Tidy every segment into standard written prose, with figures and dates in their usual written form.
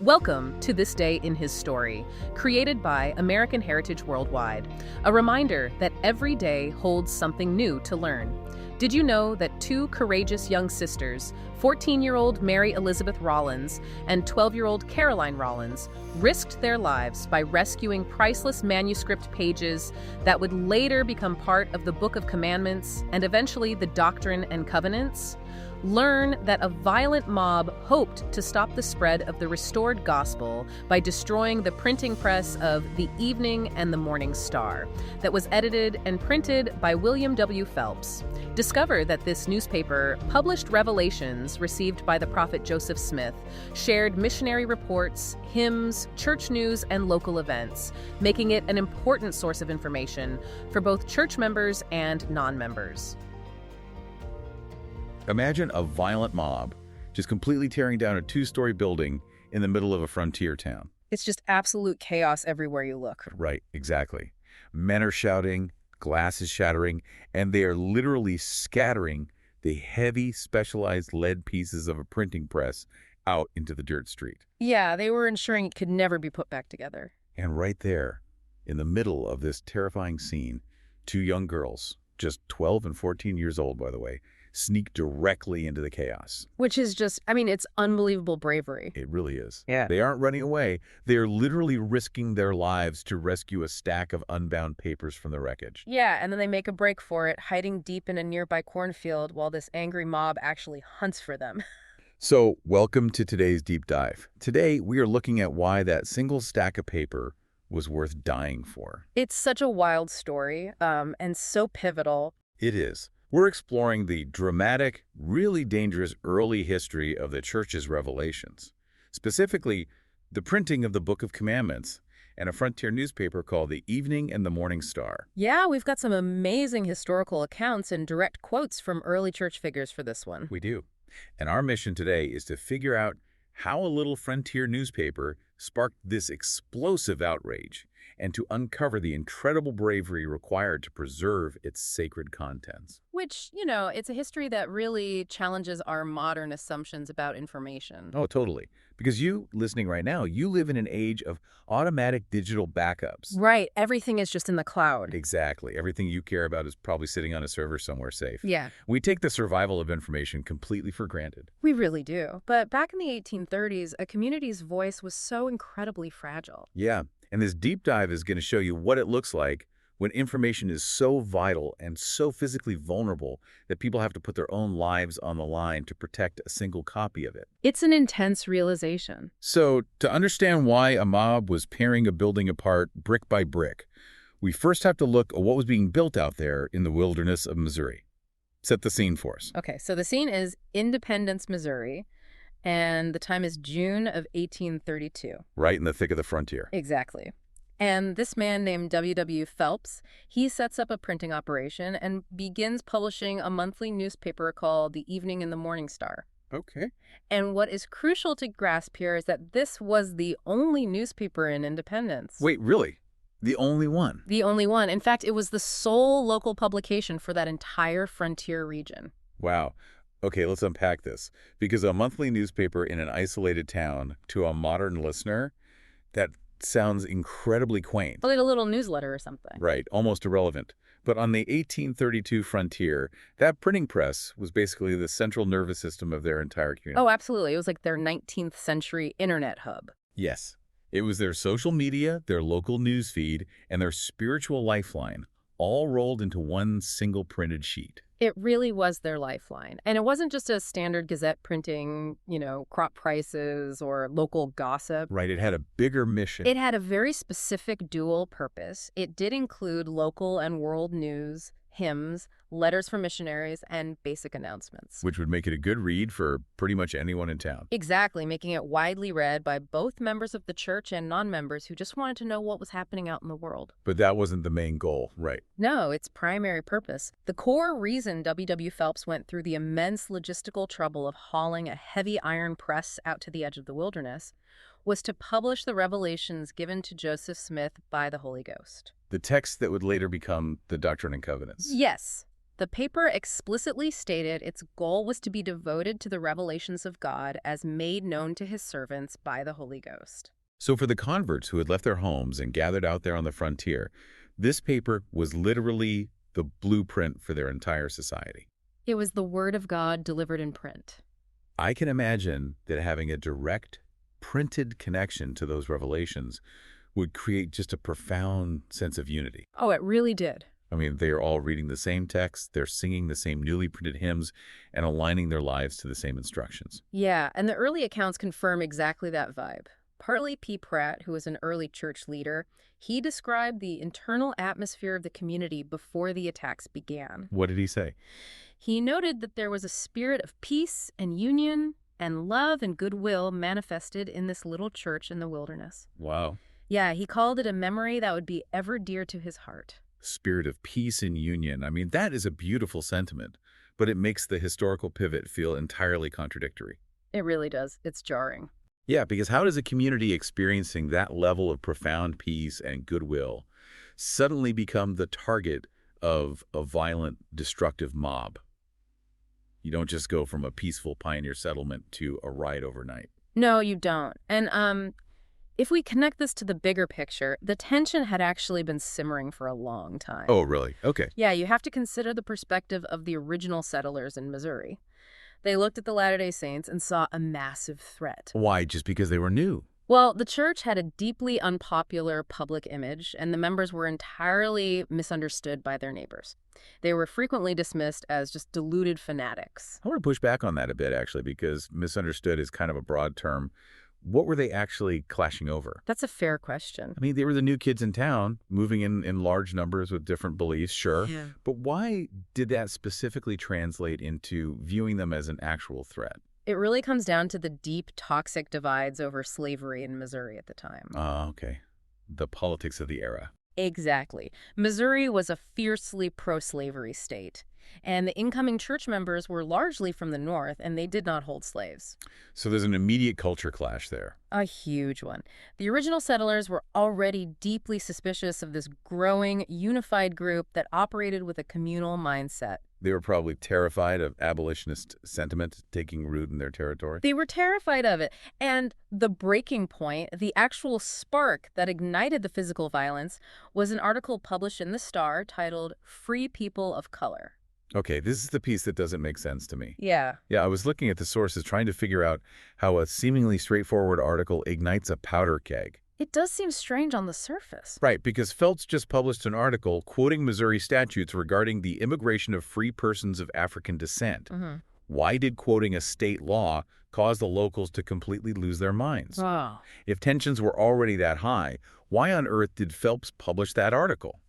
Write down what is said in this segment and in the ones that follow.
Welcome to This Day in His Story, created by American Heritage Worldwide. A reminder that every day holds something new to learn. Did you know that two courageous young sisters, 14-year-old Mary Elizabeth Rollins and 12-year-old Caroline Rollins, risked their lives by rescuing priceless manuscript pages that would later become part of the Book of Commandments and eventually the Doctrine and Covenants? Learn that a violent mob hoped to stop the spread of the restored gospel by destroying the printing press of The Evening and the Morning Star that was edited and printed by William W. Phelps. Discover that this newspaper published revelations received by the prophet Joseph Smith, shared missionary reports, hymns, church news, and local events, making it an important source of information for both church members and non-members. Imagine a violent mob just completely tearing down a two-story building in the middle of a frontier town. It's just absolute chaos everywhere you look. Right, exactly. Men are shouting, glass is shattering, and they are literally scattering the heavy, specialized lead pieces of a printing press out into the dirt street. Yeah, they were ensuring it could never be put back together. And right there, in the middle of this terrifying scene, two young girls, just 12 and 14 years old, by the way, sneak directly into the chaos. Which is just, it's unbelievable bravery. It really is. Yeah. They aren't running away. They are literally risking their lives to rescue a stack of unbound papers from the wreckage. Yeah, and then they make a break for it, hiding deep in a nearby cornfield while this angry mob actually hunts for them. So, welcome to today's deep dive. Today, we are looking at why that single stack of paper was worth dying for. It's such a wild story, and so pivotal. It is. We're exploring the dramatic, really dangerous early history of the church's revelations, specifically the printing of the Book of Commandments and a frontier newspaper called The Evening and the Morning Star. Yeah, we've got some amazing historical accounts and direct quotes from early church figures for this one. We do. And our mission today is to figure out how a little frontier newspaper sparked this explosive outrage and to uncover the incredible bravery required to preserve its sacred contents. Which, it's a history that really challenges our modern assumptions about information. Oh, totally. Because you, listening right now, you live in an age of automatic digital backups. Right. Everything is just in the cloud. Exactly. Everything you care about is probably sitting on a server somewhere safe. Yeah. We take the survival of information completely for granted. We really do. But back in the 1830s, a community's voice was so incredibly fragile. Yeah. And this deep dive is going to show you what it looks like when information is so vital and so physically vulnerable that people have to put their own lives on the line to protect a single copy of it. It's an intense realization. So, to understand why a mob was tearing a building apart brick by brick, we first have to look at what was being built out there in the wilderness of Missouri. Set the scene for us. Okay, so the scene is Independence, Missouri, and the time is June of 1832. Right in the thick of the frontier. Exactly. And this man named W.W. Phelps, he sets up a printing operation and begins publishing a monthly newspaper called The Evening and the Morning Star. Okay. And what is crucial to grasp here is that this was the only newspaper in Independence. Wait, really? The only one? The only one. In fact, it was the sole local publication for that entire frontier region. Wow. Okay, let's unpack this. Because a monthly newspaper in an isolated town to a modern listener, that sounds incredibly quaint. Like a little newsletter or something. Right, almost irrelevant. But on the 1832 frontier, that printing press was basically the central nervous system of their entire community. Oh, absolutely. It was like their 19th century internet hub. Yes. It was their social media, their local news feed, and their spiritual lifeline, all rolled into one single printed sheet. It really was their lifeline. And it wasn't just a standard gazette printing, crop prices or local gossip. Right, it had a bigger mission. It had a very specific dual purpose. It did include local and world news, hymns, letters from missionaries, and basic announcements. Which would make it a good read for pretty much anyone in town. Exactly, making it widely read by both members of the church and non-members who just wanted to know what was happening out in the world. But that wasn't the main goal, right? No, its primary purpose. The core reason W.W. Phelps went through the immense logistical trouble of hauling a heavy iron press out to the edge of the wilderness was to publish the revelations given to Joseph Smith by the Holy Ghost. The text that would later become the Doctrine and Covenants. Yes. The paper explicitly stated its goal was to be devoted to the revelations of God as made known to his servants by the Holy Ghost. So for the converts who had left their homes and gathered out there on the frontier, this paper was literally the blueprint for their entire society. It was the Word of God delivered in print. I can imagine that having a direct, printed connection to those revelations would create just a profound sense of unity. Oh, it really did. I mean, they are all reading the same text, they're singing the same newly printed hymns, and aligning their lives to the same instructions. Yeah, and the early accounts confirm exactly that vibe. Parley P. Pratt, who was an early church leader, he described the internal atmosphere of the community before the attacks began. What did he say? He noted that there was a spirit of peace and union and love and goodwill manifested in this little church in the wilderness. Wow. Yeah, he called it a memory that would be ever dear to his heart. Spirit of peace and union. I mean, that is a beautiful sentiment, but it makes the historical pivot feel entirely contradictory. It really does. It's jarring. Yeah, because how does a community experiencing that level of profound peace and goodwill suddenly become the target of a violent, destructive mob? You don't just go from a peaceful pioneer settlement to a riot overnight. No, you don't. And if we connect this to the bigger picture, the tension had actually been simmering for a long time. Oh, really? Okay. Yeah, you have to consider the perspective of the original settlers in Missouri. They looked at the Latter-day Saints and saw a massive threat. Why? Just because they were new? Well, the church had a deeply unpopular public image, and the members were entirely misunderstood by their neighbors. They were frequently dismissed as just deluded fanatics. I want to push back on that a bit, actually, because misunderstood is kind of a broad term. What were they actually clashing over? That's a fair question. I mean, they were the new kids in town, moving in large numbers with different beliefs, sure. Yeah. But why did that specifically translate into viewing them as an actual threat? It really comes down to the deep, toxic divides over slavery in Missouri at the time. Okay. The politics of the era. Exactly. Missouri was a fiercely pro-slavery state, and the incoming church members were largely from the North, and they did not hold slaves. So there's an immediate culture clash there. A huge one. The original settlers were already deeply suspicious of this growing, unified group that operated with a communal mindset. They were probably terrified of abolitionist sentiment taking root in their territory. They were terrified of it. And the breaking point, the actual spark that ignited the physical violence, was an article published in the Star titled "Free People of Color." Okay, this is the piece that doesn't make sense to me. Yeah. Yeah, I was looking at the sources trying to figure out how a seemingly straightforward article ignites a powder keg. It does seem strange on the surface. Right, because Phelps just published an article quoting Missouri statutes regarding the immigration of free persons of African descent. Why did quoting a state law cause the locals to completely lose their minds? Wow. If tensions were already that high, why on earth did Phelps publish that article?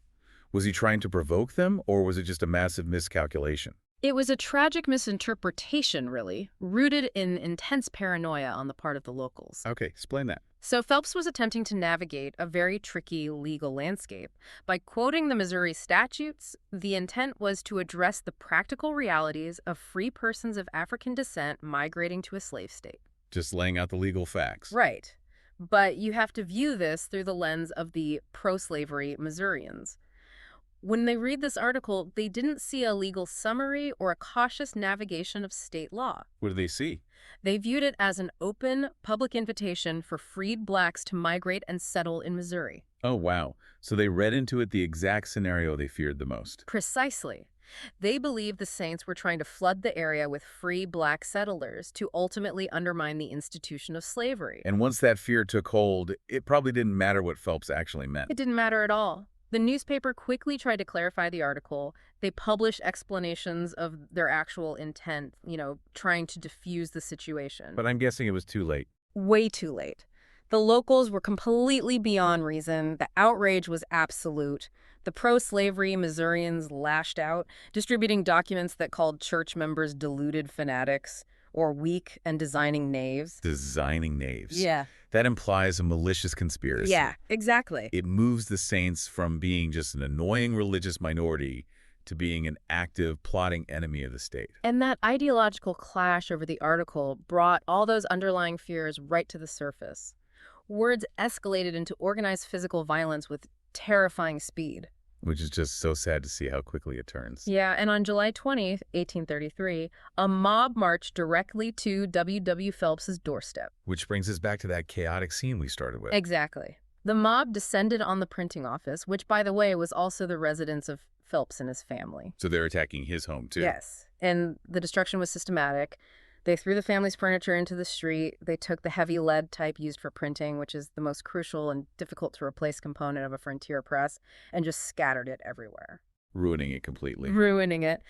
Was he trying to provoke them, or was it just a massive miscalculation? It was a tragic misinterpretation, really, rooted in intense paranoia on the part of the locals. Okay, explain that. So Phelps was attempting to navigate a very tricky legal landscape. By quoting the Missouri statutes, the intent was to address the practical realities of free persons of African descent migrating to a slave state. Just laying out the legal facts. Right. But you have to view this through the lens of the pro-slavery Missourians. When they read this article, they didn't see a legal summary or a cautious navigation of state law. What do they see? They viewed it as an open, public invitation for freed blacks to migrate and settle in Missouri. Oh, wow. So they read into it the exact scenario they feared the most. Precisely. They believed the Saints were trying to flood the area with free black settlers to ultimately undermine the institution of slavery. And once that fear took hold, it probably didn't matter what Phelps actually meant. It didn't matter at all. The newspaper quickly tried to clarify the article. They published explanations of their actual intent, trying to diffuse the situation. But I'm guessing it was too late. Way too late. The locals were completely beyond reason. The outrage was absolute. The pro-slavery Missourians lashed out, distributing documents that called church members deluded fanatics or weak and designing knaves. Designing knaves. Yeah. That implies a malicious conspiracy. Yeah, exactly. It moves the Saints from being just an annoying religious minority to being an active, plotting enemy of the state. And that ideological clash over the article brought all those underlying fears right to the surface. Words escalated into organized physical violence with terrifying speed. Which is just so sad to see how quickly it turns. Yeah, and on July 20th, 1833, a mob marched directly to W. Phelps's doorstep. Which brings us back to that chaotic scene we started with. Exactly. The mob descended on the printing office, which, by the way, was also the residence of Phelps and his family. So they're attacking his home, too. Yes, and the destruction was systematic. They threw the family's furniture into the street. They took the heavy lead type used for printing, which is the most crucial and difficult to replace component of a frontier press, and just scattered it everywhere. Ruining it completely. Ruining it.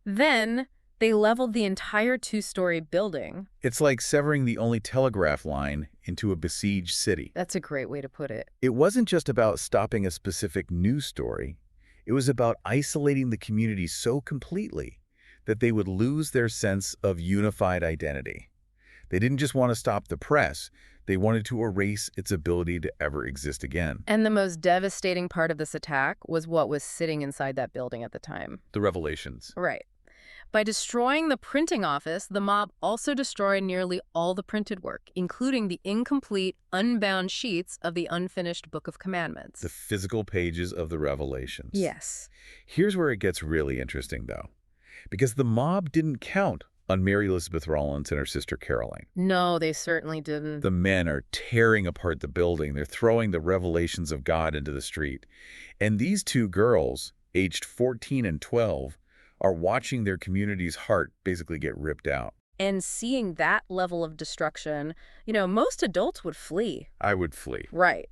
Then they leveled the entire two-story building. It's like severing the only telegraph line into a besieged city. That's a great way to put it. It wasn't just about stopping a specific news story. It was about isolating the community so completely that they would lose their sense of unified identity. They didn't just want to stop the press. They wanted to erase its ability to ever exist again. And the most devastating part of this attack was what was sitting inside that building at the time. The revelations. Right. By destroying the printing office, the mob also destroyed nearly all the printed work, including the incomplete, unbound sheets of the unfinished Book of Commandments. The physical pages of the revelations. Yes. Here's where it gets really interesting, though. Because the mob didn't count on Mary Elizabeth Rollins and her sister Caroline. No, they certainly didn't. The men are tearing apart the building. They're throwing the revelations of God into the street. And these two girls, aged 14 and 12, are watching their community's heart basically get ripped out. And seeing that level of destruction, most adults would flee. I would flee. Right.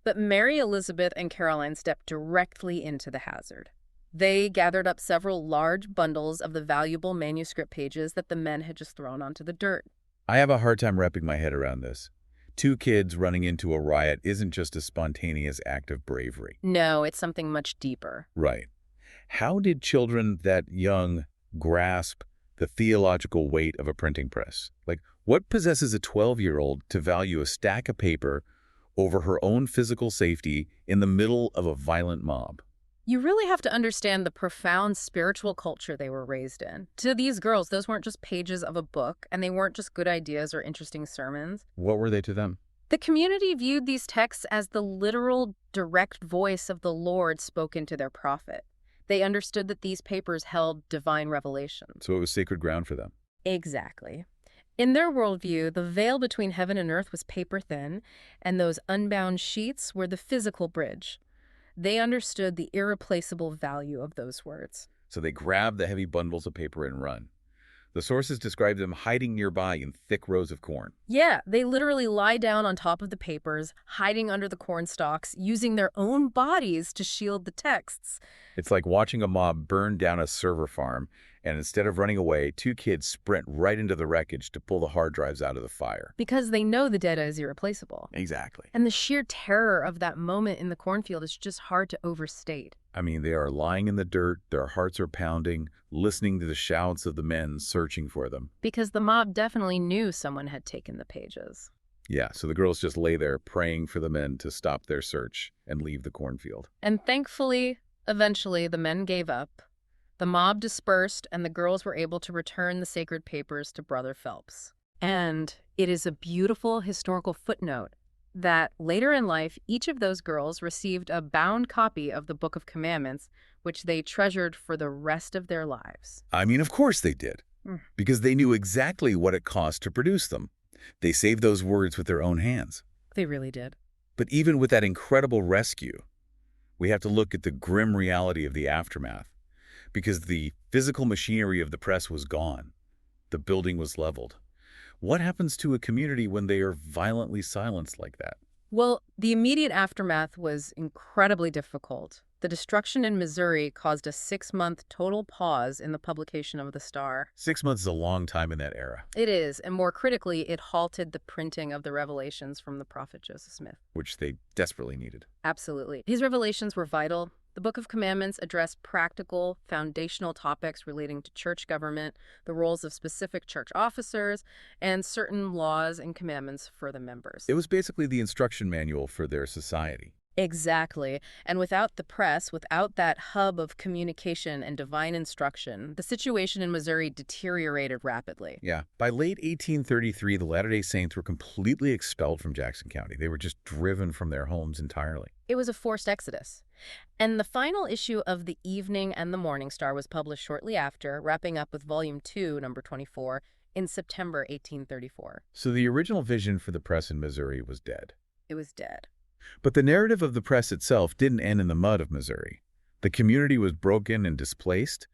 But Mary Elizabeth and Caroline stepped directly into the hazard. They gathered up several large bundles of the valuable manuscript pages that the men had just thrown onto the dirt. I have a hard time wrapping my head around this. Two kids running into a riot isn't just a spontaneous act of bravery. No, it's something much deeper. Right. How did children that young grasp the theological weight of a printing press? Like, what possesses a 12-year-old to value a stack of paper over her own physical safety in the middle of a violent mob? You really have to understand the profound spiritual culture they were raised in. To these girls, those weren't just pages of a book, and they weren't just good ideas or interesting sermons. What were they to them? The community viewed these texts as the literal, direct voice of the Lord spoken to their prophet. They understood that these papers held divine revelation. So it was sacred ground for them. Exactly. In their worldview, the veil between heaven and earth was paper thin, and those unbound sheets were the physical bridge. They understood the irreplaceable value of those words. So they grabbed the heavy bundles of paper and run. The sources describe them hiding nearby in thick rows of corn. Yeah, they literally lie down on top of the papers, hiding under the corn stalks, using their own bodies to shield the texts. It's like watching a mob burn down a server farm, and instead of running away, two kids sprint right into the wreckage to pull the hard drives out of the fire. Because they know the data is irreplaceable. Exactly. And the sheer terror of that moment in the cornfield is just hard to overstate. I mean, they are lying in the dirt, their hearts are pounding, listening to the shouts of the men searching for them. Because the mob definitely knew someone had taken the pages. Yeah, so the girls just lay there praying for the men to stop their search and leave the cornfield. And thankfully, eventually, the men gave up. The mob dispersed, and the girls were able to return the sacred papers to Brother Phelps. And it is a beautiful historical footnote that later in life, each of those girls received a bound copy of the Book of Commandments, which they treasured for the rest of their lives. I mean, of course they did, because they knew exactly what it cost to produce them. They saved those words with their own hands. They really did. But even with that incredible rescue, we have to look at the grim reality of the aftermath. Because the physical machinery of the press was gone. The building was leveled. What happens to a community when they are violently silenced like that? Well, the immediate aftermath was incredibly difficult. The destruction in Missouri caused a 6-month total pause in the publication of the Star. 6 months is a long time in that era. It is, and more critically, it halted the printing of the revelations from the prophet Joseph Smith. Which they desperately needed. Absolutely. These revelations were vital. The Book of Commandments addressed practical, foundational topics relating to church government, the roles of specific church officers, and certain laws and commandments for the members. It was basically the instruction manual for their society. Exactly. And without the press, without that hub of communication and divine instruction, the situation in Missouri deteriorated rapidly. Yeah. By late 1833, the Latter-day Saints were completely expelled from Jackson County. They were just driven from their homes entirely. It was a forced exodus. And the final issue of the Evening and the Morning Star was published shortly after, wrapping up with Volume 2, number 24, in September 1834. So the original vision for the press in Missouri was dead. It was dead. But the narrative of the press itself didn't end in the mud of Missouri. The community was broken and displaced,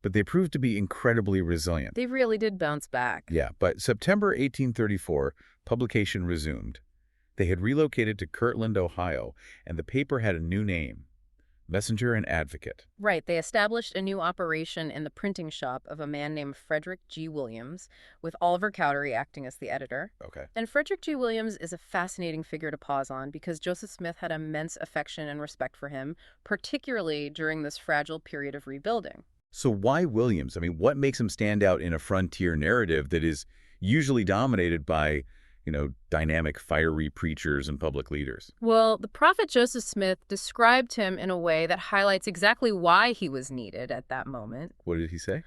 but they proved to be incredibly resilient. They really did bounce back. Yeah, but September 1834, publication resumed. They had relocated to Kirtland, Ohio, and the paper had a new name, Messenger and Advocate. Right. They established a new operation in the printing shop of a man named Frederick G. Williams, with Oliver Cowdery acting as the editor. Okay. And Frederick G. Williams is a fascinating figure to pause on because Joseph Smith had immense affection and respect for him, particularly during this fragile period of rebuilding. So why Williams? I mean, what makes him stand out in a frontier narrative that is usually dominated by dynamic, fiery preachers and public leaders? Well, the prophet Joseph Smith described him in a way that highlights exactly why he was needed at that moment. What did he say?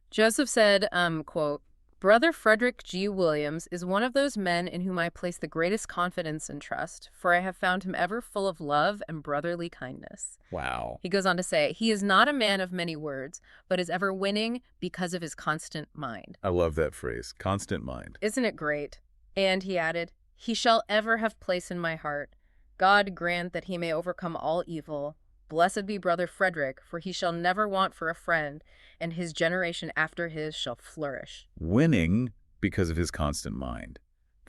Joseph said, quote, "Brother Frederick G. Williams is one of those men in whom I place the greatest confidence and trust, for I have found him ever full of love and brotherly kindness." Wow. He goes on to say, "He is not a man of many words, but is ever winning because of his constant mind." I love that phrase, constant mind. Isn't it great? And he added, "He shall ever have place in my heart. God grant that he may overcome all evil. Blessed be Brother Frederick, for he shall never want for a friend, and his generation after his shall flourish." Winning because of his constant mind.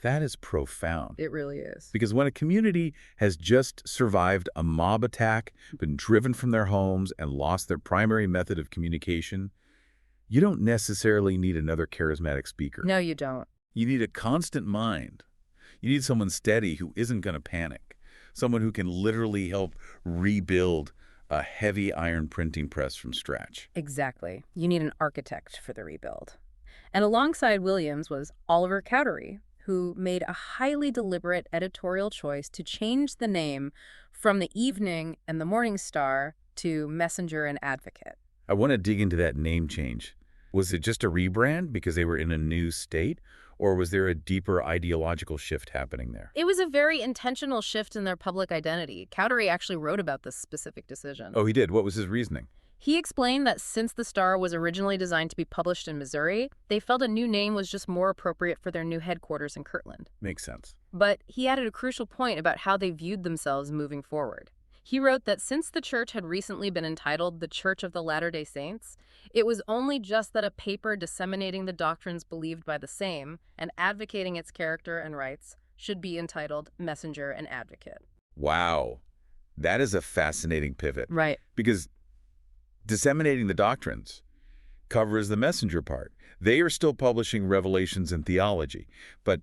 That is profound. It really is. Because when a community has just survived a mob attack, been driven from their homes, and lost their primary method of communication, you don't necessarily need another charismatic speaker. No, you don't. You need a constant mind. You need someone steady who isn't going to panic. Someone who can literally help rebuild a heavy iron printing press from scratch. Exactly. You need an architect for the rebuild. And alongside Williams was Oliver Cowdery, who made a highly deliberate editorial choice to change the name from the Evening and the Morning Star to Messenger and Advocate. I want to dig into that name change. Was it just a rebrand because they were in a new state? Or was there a deeper ideological shift happening there? It was a very intentional shift in their public identity. Cowdery actually wrote about this specific decision. Oh, he did? What was his reasoning? He explained that since the Star was originally designed to be published in Missouri, they felt a new name was just more appropriate for their new headquarters in Kirtland. Makes sense. But he added a crucial point about how they viewed themselves moving forward. He wrote that since the church had recently been entitled the Church of the Latter-day Saints, it was only just that a paper disseminating the doctrines believed by the same and advocating its character and rights should be entitled Messenger and Advocate. Wow. That is a fascinating pivot. Right. Because disseminating the doctrines covers the messenger part. They are still publishing revelations and theology, but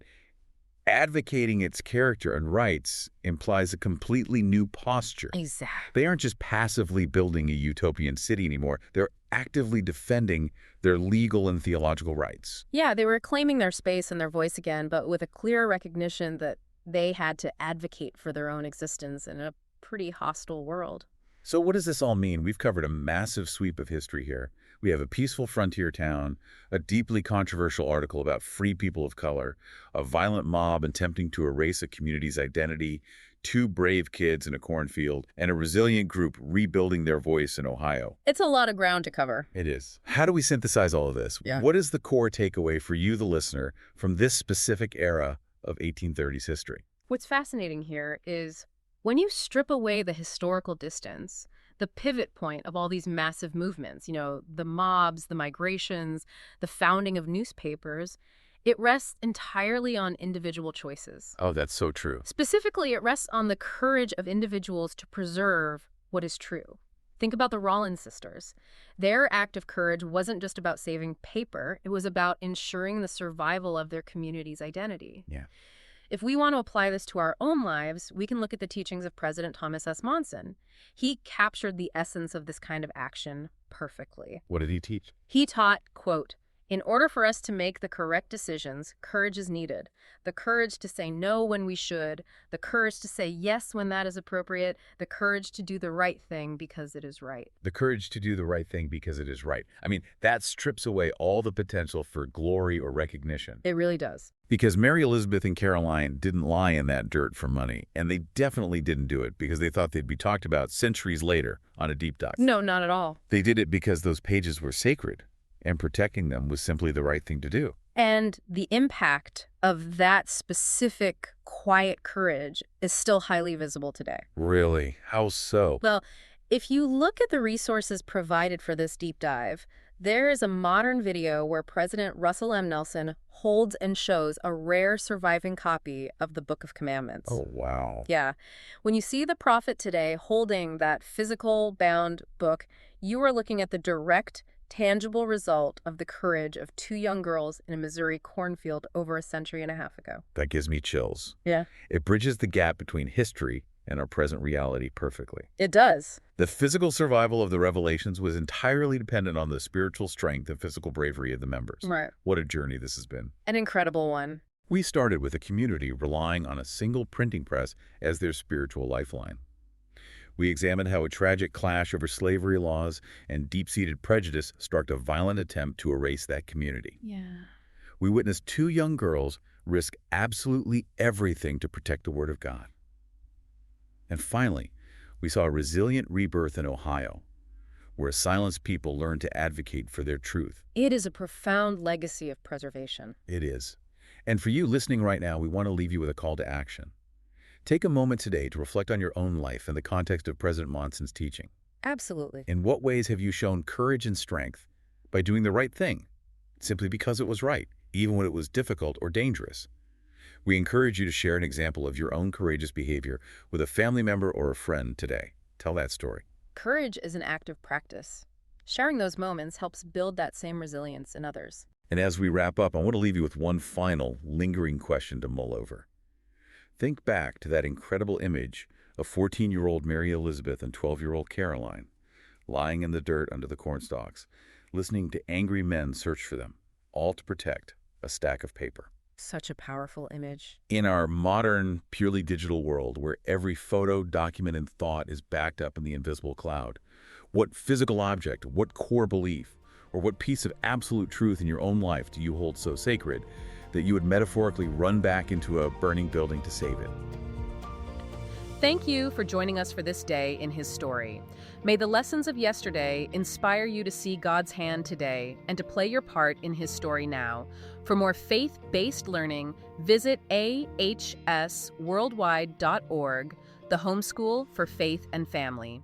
advocating its character and rights implies a completely new posture. Exactly. They aren't just passively building a utopian city anymore. They're actively defending their legal and theological rights. Yeah, they were claiming their space and their voice again, but with a clear recognition that they had to advocate for their own existence in a pretty hostile world. So what does this all mean? We've covered a massive sweep of history here. We have a peaceful frontier town, a deeply controversial article about free people of color, a violent mob attempting to erase a community's identity, 2 brave kids in a cornfield, and a resilient group rebuilding their voice in Ohio. It's a lot of ground to cover. It is. How do we synthesize all of this? Yeah. What is the core takeaway for you, the listener, from this specific era of 1830s history? What's fascinating here is when you strip away the historical distance, the pivot point of all these massive movements, the mobs, the migrations, the founding of newspapers, it rests entirely on individual choices. Oh, that's so true. Specifically, it rests on the courage of individuals to preserve what is true. Think about the Rollins sisters. Their act of courage wasn't just about saving paper. It was about ensuring the survival of their community's identity. Yeah. If we want to apply this to our own lives, we can look at the teachings of President Thomas S. Monson. He captured the essence of this kind of action perfectly. What did he teach? He taught, quote, In order for us to make the correct decisions, courage is needed. The courage to say no when we should, the courage to say yes when that is appropriate, the courage to do the right thing because it is right. The courage to do the right thing because it is right. I mean, that strips away all the potential for glory or recognition. It really does. Because Mary Elizabeth and Caroline didn't lie in that dirt for money, and they definitely didn't do it because they thought they'd be talked about centuries later on a deep dive. No, not at all. They did it because those pages were sacred, and protecting them was simply the right thing to do. And the impact of that specific quiet courage is still highly visible today. Really? How so? Well, if you look at the resources provided for this deep dive, there is a modern video where President Russell M. Nelson holds and shows a rare surviving copy of the Book of Commandments. Oh, wow. Yeah. When you see the prophet today holding that physical bound book, you are looking at the direct, tangible result of the courage of two young girls in a Missouri cornfield over a century and a half ago. That gives me chills. Yeah. It bridges the gap between history and our present reality perfectly. It does. The physical survival of the Revelations was entirely dependent on the spiritual strength and physical bravery of the members. Right. What a journey this has been. An incredible one. We started with a community relying on a single printing press as their spiritual lifeline. We examined how a tragic clash over slavery laws and deep-seated prejudice sparked a violent attempt to erase that community. Yeah. We witnessed two young girls risk absolutely everything to protect the Word of God. And finally, we saw a resilient rebirth in Ohio, where a silenced people learned to advocate for their truth. It is a profound legacy of preservation. It is. And for you listening right now, we want to leave you with a call to action. Take a moment today to reflect on your own life in the context of President Monson's teaching. Absolutely. In what ways have you shown courage and strength by doing the right thing, simply because it was right, even when it was difficult or dangerous? We encourage you to share an example of your own courageous behavior with a family member or a friend today. Tell that story. Courage is an act of practice. Sharing those moments helps build that same resilience in others. And as we wrap up, I want to leave you with one final, lingering question to mull over. Think back to that incredible image of 14-year-old Mary Elizabeth and 12-year-old Caroline, lying in the dirt under the cornstalks, listening to angry men search for them, all to protect a stack of paper. Such a powerful image. In our modern, purely digital world, where every photo, document, and thought is backed up in the invisible cloud, what physical object, what core belief, or what piece of absolute truth in your own life do you hold so sacred that you would metaphorically run back into a burning building to save it? Thank you for joining us for this day in His story. May the lessons of yesterday inspire you to see God's hand today and to play your part in His story now. For more faith-based learning, visit ahsworldwide.org, the homeschool for faith and family.